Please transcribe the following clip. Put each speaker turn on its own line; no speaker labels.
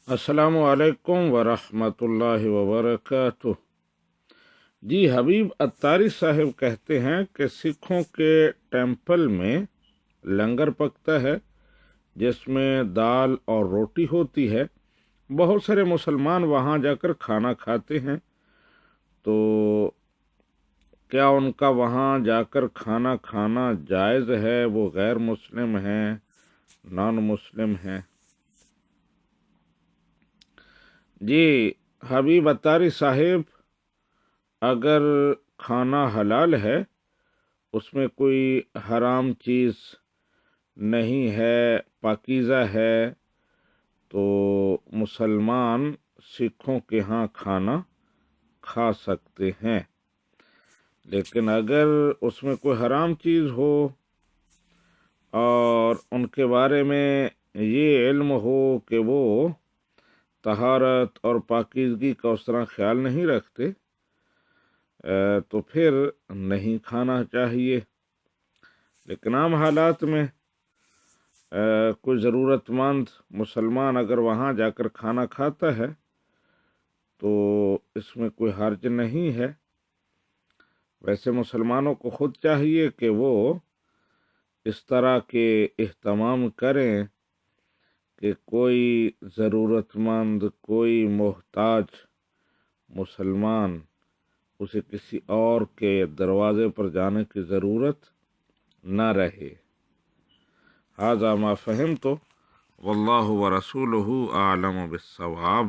السلام علیکم ورحمۃ اللہ وبرکاتہ۔ جی حبیب اتاری صاحب کہتے ہیں کہ سکھوں کے ٹیمپل میں لنگر پکتا ہے جس میں دال اور روٹی ہوتی ہے۔ بہت سارے مسلمان وہاں جا کر کھانا کھاتے ہیں، تو کیا ان کا وہاں جا کر کھانا کھانا جائز ہے؟ وہ غیر مسلم ہیں، نان مسلم ہیں؟ جی حبیب اتاری صاحب، اگر کھانا حلال ہے، اس میں کوئی حرام چیز نہیں ہے، پاکیزہ ہے، تو مسلمان سکھوں کے ہاں کھانا کھا سکتے ہیں۔ لیکن اگر اس میں کوئی حرام چیز ہو اور ان کے بارے میں یہ علم ہو کہ وہ طہارت اور پاکیزگی کا اس طرح خیال نہیں رکھتے، تو پھر نہیں کھانا چاہیے۔ لیکن عام حالات میں کوئی ضرورت مند مسلمان اگر وہاں جا کر کھانا کھاتا ہے تو اس میں کوئی حرج نہیں ہے۔ ویسے مسلمانوں کو خود چاہیے کہ وہ اس طرح کے اہتمام کریں کہ کوئی ضرورت مند، کوئی محتاج مسلمان، اسے کسی اور کے دروازے پر جانے کی ضرورت نہ رہے۔ ھذا ما فہمت واللہ ورسولہ اعلم بالصواب۔